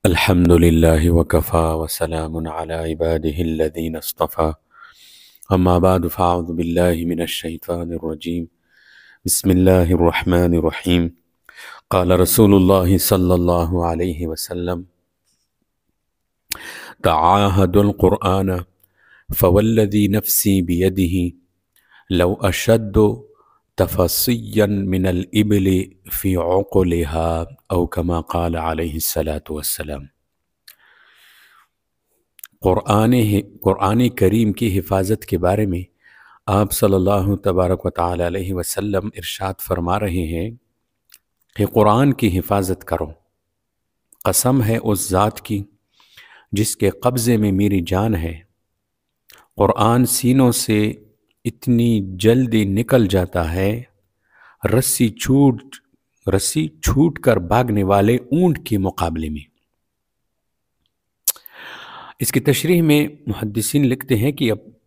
الحمد لله وكفى وسلام على عباده الذين اصطفى أما بعد فأعوذ بالله من الشيطان الرجيم بسم الله الرحمن الرحيم قال رسول الله صلى الله عليه وسلم تعاهدوا القرآن فوالذي نفسي بيده لو أشد تفصيا من الإبل في عقلها أو كما قال عليه الصلاة والسلام۔ قرآن کریم کی حفاظت کے بارے میں آپ صلی اللہ تبارک و تعالی علیہ وسلم ارشاد فرما رہے ہیں کہ قرآن کی حفاظت کرو، قسم ہے اس ذات کی جس کے قبضے میں میری جان ہے، قرآن سینوں سے اتنی جلدی نکل جاتا ہے رسی چھوٹ کر بھاگنے والے اونٹ کے مقابلے میں۔ اس کی تشریح میں محدثین لکھتے ہیں کہ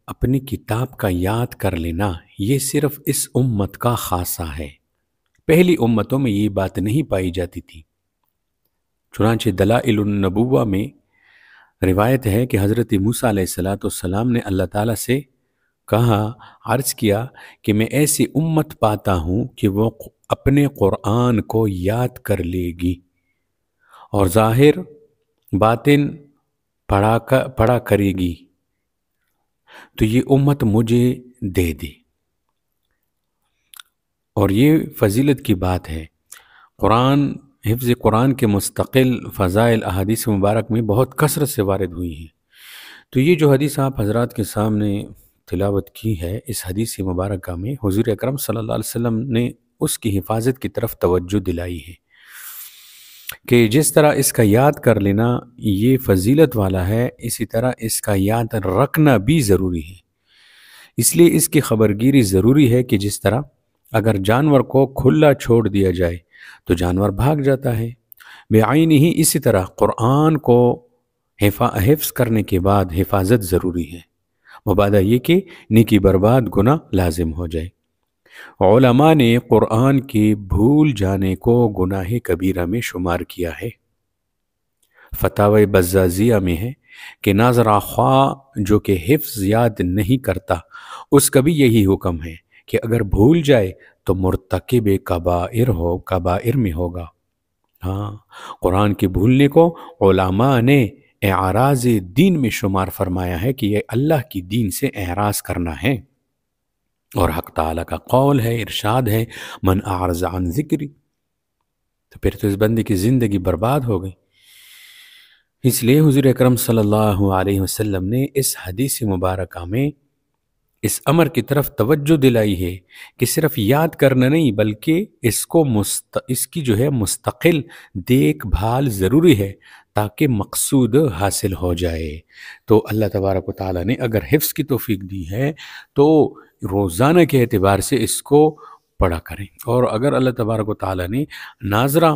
اپنی کتاب کا یاد کر لینا یہ صرف اس امت کا خاصہ ہے، پہلی امتوں میں یہ بات نہیں پائی جاتی تھی۔ چنانچہ دلائل النبوہ میں روایت ہے کہ حضرت موسیٰ علیہ السلام نے اللہ تعالیٰ سے عرض کیا کہ میں ایسی امت پاتا ہوں کہ وہ اپنے قرآن کو یاد کر لے گی اور ظاہر باطن پڑھا کرے گی، تو یہ امت مجھے دے دے۔ اور یہ فضیلت کی بات ہے۔ حفظ قرآن کے مستقل فضائل احادیث مبارک میں بہت کثرت سے وارد ہوئی ہیں۔ تو یہ جو حدیث آپ حضرات کے سامنے تلاوت کی ہے، اس حدیث مبارکہ میں حضور اکرم صلی اللہ علیہ وسلم نے اس کی حفاظت کی طرف توجہ دلائی ہے کہ جس طرح اس کا یاد کر لینا یہ فضیلت والا ہے، اسی طرح اس کا یاد رکھنا بھی ضروری ہے۔ اس لیے اس کی خبرگیری ضروری ہے کہ جس طرح اگر جانور کو کھلا چھوڑ دیا جائے تو جانور بھاگ جاتا ہے، بعین ہی اسی طرح قرآن کو حفظ کرنے کے بعد حفاظت ضروری ہے، مبادہ یہ کہ نیکی برباد گناہ لازم ہو جائے۔ علماء نے قرآن کے بھول جانے کو گناہ کبیرہ میں شمار کیا ہے۔ فتاوی بزازیہ میں ہے کہ ناظرہ خواہ جو کہ حفظ یاد نہیں کرتا اس کا بھی یہی حکم ہے کہ اگر بھول جائے تو مرتکب کبائر میں ہوگا۔ قرآن کے بھولنے کو علماء نے اعراض دین میں شمار فرمایا ہے کہ یہ اللہ کی دین سے اعراض کرنا ہے، اور حق تعالیٰ کا قول ہے، ارشاد ہے من اعرض عن ذکری، تو پھر تو اس بندے کی زندگی برباد ہو گئی۔ اس لیے حضور اکرم صلی اللہ علیہ وسلم نے اس حدیث مبارکہ میں اس امر کی طرف توجہ دلائی ہے کہ صرف یاد کرنا نہیں بلکہ اس کی جو ہے مستقل دیکھ بھال ضروری ہے تاکہ مقصود حاصل ہو جائے۔ تو اللہ تبارک و تعالیٰ نے اگر حفظ کی توفیق دی ہے تو روزانہ کے اعتبار سے اس کو پڑھا کریں، اور اگر اللہ تبارک و تعالیٰ نے ناظرہ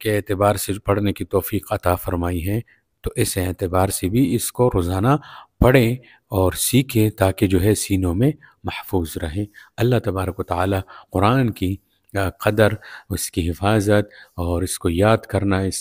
کے اعتبار سے پڑھنے کی توفیق عطا فرمائی ہے تو اس اعتبار سے بھی اس کو روزانہ پڑھیں اور سیکھیں تاکہ جو ہے سینوں میں محفوظ رہیں۔ اللہ تبارک و تعالیٰ قرآن کی قدر، اس کی حفاظت اور اس کو یاد کرنا، اس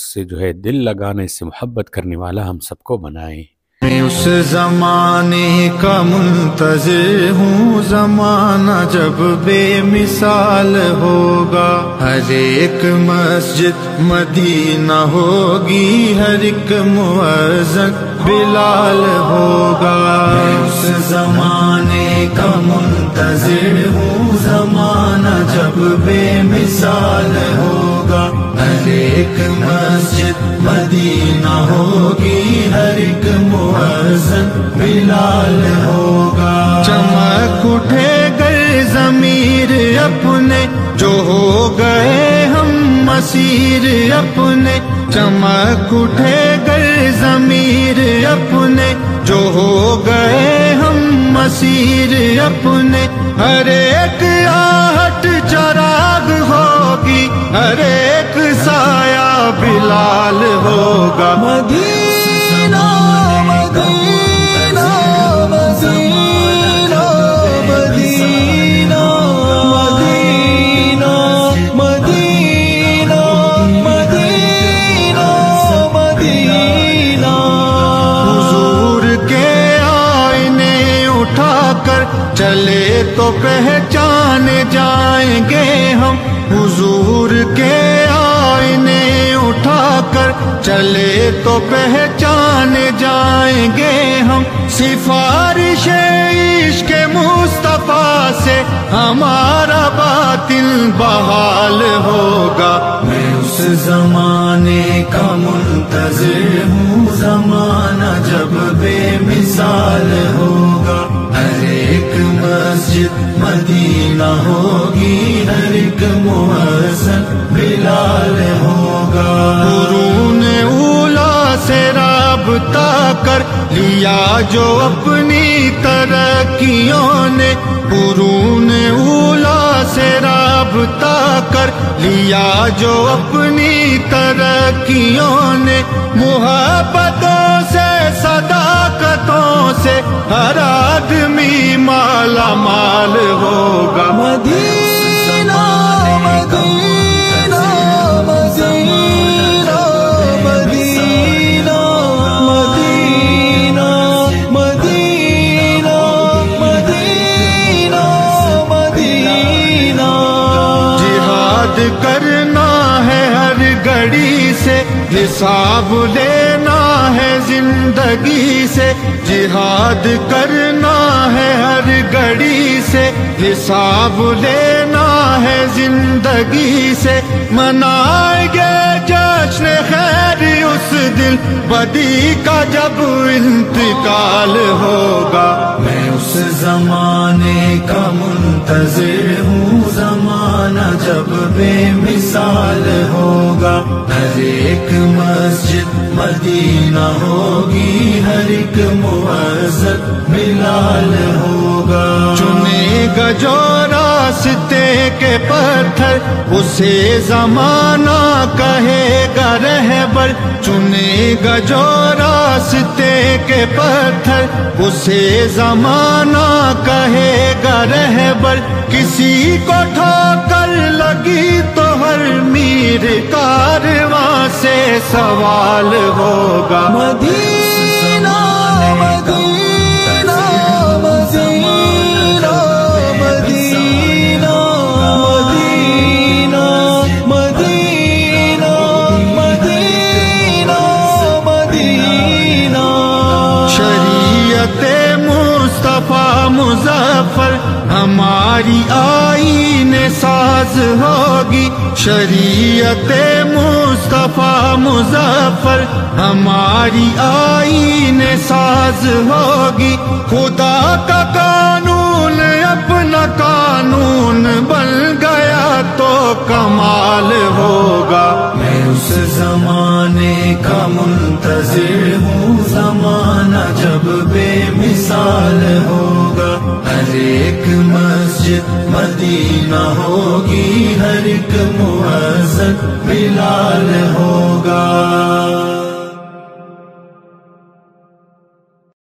سے جو ہے دل لگانا، اس سے محبت کرنے والا ہم سب کو بنائیں۔ میں اس زمانے کا منتظر ہوں، زمانہ جب بے مثال ہوگا، ہر ایک مسجد مدینہ ہوگی، ہر ایک مؤذن بلال ہوگا۔ میں اس زمانے کا منتظر ہوں، زمانہ جب بے مثال ہوگا، ہر ایک مسجد مدینہ ہوگی، ہر ایک مؤذن بلال ہوگا۔ چمک اٹھے گئے ضمیر اپنے جو ہو گئے ہم مسیر اپنے، چمک اٹھے گئے ضمیر اپنے جو ہو گئے ہم مسیر اپنے، ہر ایک آہٹ چراغ ہوگی، ہر ایک سایہ بلال ہوگا۔ مدینہ مدینہ مدینہ مدینہ مدینہ مدینہ مدینہ چلے تو پہچان جائیں گے ہم حضور کے آئینے اٹھا کر، چلے تو پہچان جائیں گے ہم، سفارش عشق مصطفیٰ سے ہمارا باطن بحال ہوگا۔ میں اس زمانے کا منتظر ہوں، زمانہ جب بے مثال ہوگا، ہر ایک مسجد مدینہ ہوگی، ہر ایک مؤذن بلال ہوگا۔ قرون اولیٰ سے رابطہ کر لیا جو اپنی ترقیوں نے، قرون اولیٰ سے رابطہ کر لیا جو اپنی ترقیوں نے، محبتوں سے صداقتوں سے ہر آدمی مالا مال ہوگا۔ مدینہ مدینہ مدینہ مدینہ مدینہ مدینہ مدینہ مدینہ، جہاد کرنا ہے ہر گھڑی سے، حساب لینا ہے زندگی سے، جہاد کرنا ہے ہر گھڑی سے، حساب لینا ہے زندگی سے، منائیں گے جشن خیر اس دن بدی کا جب انتقال ہوگا۔ میں اس زمانے کا منتظر ہوں، زمانہ جب بے مثال ہوگا، ہر ایک مسجد مدینہ ہوگی، ہر ایک مؤذن بلال ہوگا۔ چنے گا جو راستے کے پتھر اسے زمانہ کہے گا رہبر، چنے گا جو راستے کے پتھر اسے زمانہ کہے گا رہبر، کسی کو ٹھوکر لگی تو ہر میر کارواں سے سوال ہوگا۔ مدینہ مدینہ مدینہ مدینہ مدینہ مدینہ مدینہ مدینہ، شریعت مصطفیٰ مظفر ہماری آئین ساز ہوگی، شریعت مصطفیٰ مظفر ہماری آئین ساز ہوگی، خدا کا قانون اپنا قانون بن گیا تو کمال ہوگا۔ میں اس زمانے کا منتظر ہوں، زمانہ جب بے مثال ہوگا، ہر ایک مسجد مدینہ ہوگی، ہر ایک مؤذن بلال ہوگا۔